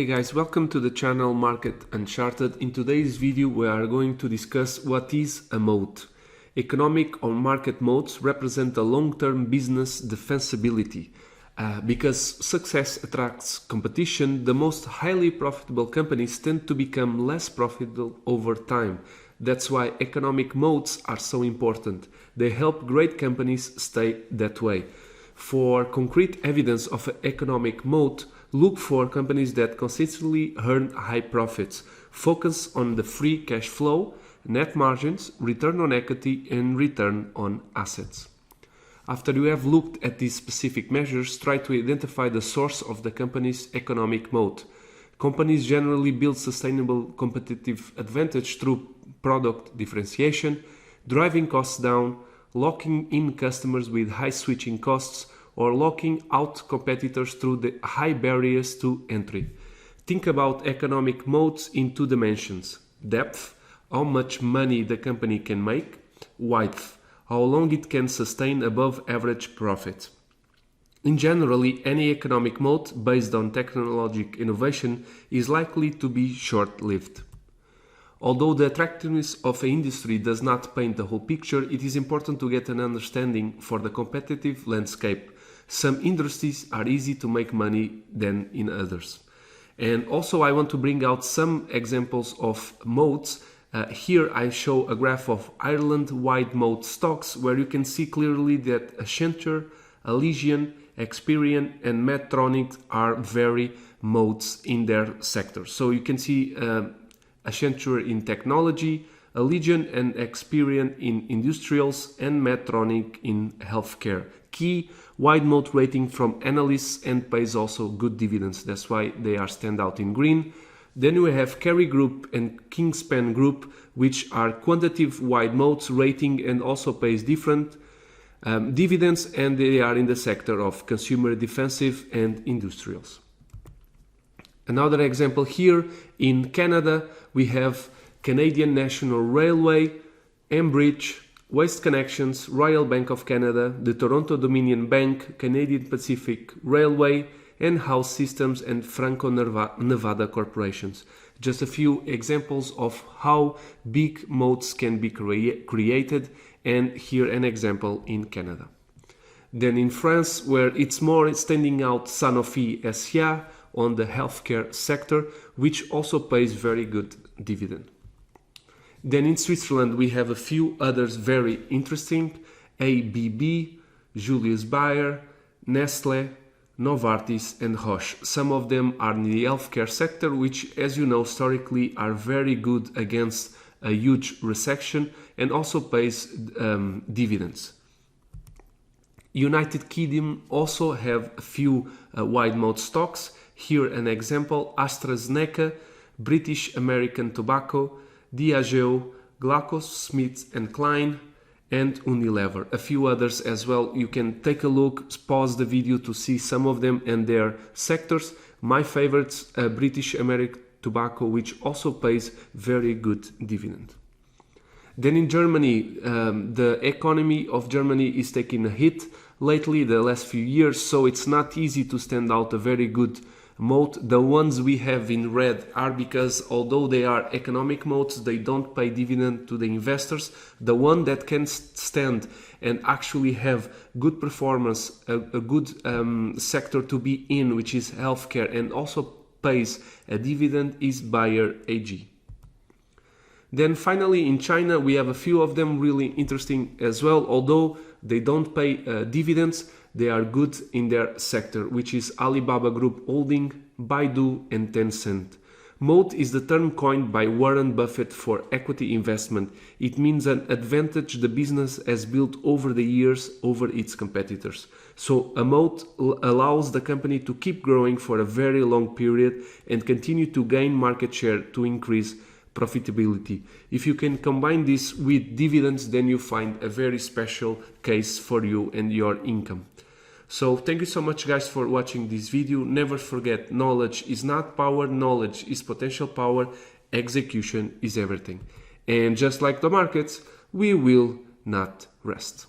Hey guys, welcome to the channel Market Uncharted. In today's video we are going to discuss what is a moat. Economic or market moats represent a long-term business defensibility. Because success attracts competition, the most highly profitable companies tend to become less profitable over time. That's why economic moats are so important. They help great companies stay that way. For concrete evidence of an economic moat, look for companies that consistently earn high profits. Focus on the free cash flow, net margins, return on equity, and return on assets. After you have looked at these specific measures, try to identify the source of the company's economic moat. Companies generally build sustainable competitive advantage through product differentiation, driving costs down, locking in customers with high switching costs, or locking out competitors through the high barriers to entry. Think about economic moats in two dimensions: depth, how much money the company can make; width, how long it can sustain above average profit. In generally, any economic moat based on technological innovation is likely to be short-lived. Although the attractiveness of an industry does not paint the whole picture, it is important to get an understanding for the competitive landscape. Some industries are easy to make money than in others. And also I want to bring out some examples of moats. Here I show a graph of Ireland-wide moat stocks where you can see clearly that Accenture, Elysian, Experian and Medtronic are very moats in their sector. So you can see Accenture in technology, Elysian and Experian in industrials, and Medtronic in healthcare. Key wide moat rating from analysts and pays also good dividends. That's why they are stand out in green. Then we have Kerry Group and Kingspan Group, which are quantitative wide moats rating and also pays different dividends, and they are in the sector of consumer defensive and industrials. Another example here in Canada, we have Canadian National Railway, Enbridge, Waste Connections, Royal Bank of Canada, the Toronto Dominion Bank, Canadian Pacific Railway, and House Systems and Franco-Nevada corporations. Just a few examples of how big moats can be created, and here an example in Canada. Then in France, where it's more standing out, Sanofi SCA on the healthcare sector, which also pays very good dividend. Then in Switzerland, we have a few others very interesting: ABB, Julius Baer, Nestle, Novartis and Roche. Some of them are in the healthcare sector, which, as you know, historically are very good against a huge recession and also pays dividends. United Kingdom also have a few wide moat stocks. Here an example: AstraZeneca, British American Tobacco, Diageo, GlaxoSmithKline and Unilever. A few others as well. You can take a look, pause the video to see some of them and their sectors. My favorites, British American Tobacco, which also pays very good dividend. Then in Germany, the economy of Germany is taking a hit lately, the last few years, so it's not easy to stand out a very good moat. The ones we have in red are because although they are economic moats, they don't pay dividend to the investors. The one that can stand and actually have good performance, a good sector to be in, which is healthcare, and also pays a dividend, is Bayer AG. Then finally in China, we have a few of them really interesting as well. Although they don't pay dividends, they are good in their sector, which is Alibaba Group Holding, Baidu and Tencent. Moat is the term coined by Warren Buffett for equity investment. It means an advantage the business has built over the years over its competitors. So a moat allows the company to keep growing for a very long period and continue to gain market share to increase profitability. If you can combine this with dividends, then you find a very special case for you and your income. So thank you so much guys for watching this video. Never forget, knowledge is not power, knowledge is potential power, execution is everything. And just like the markets, we will not rest.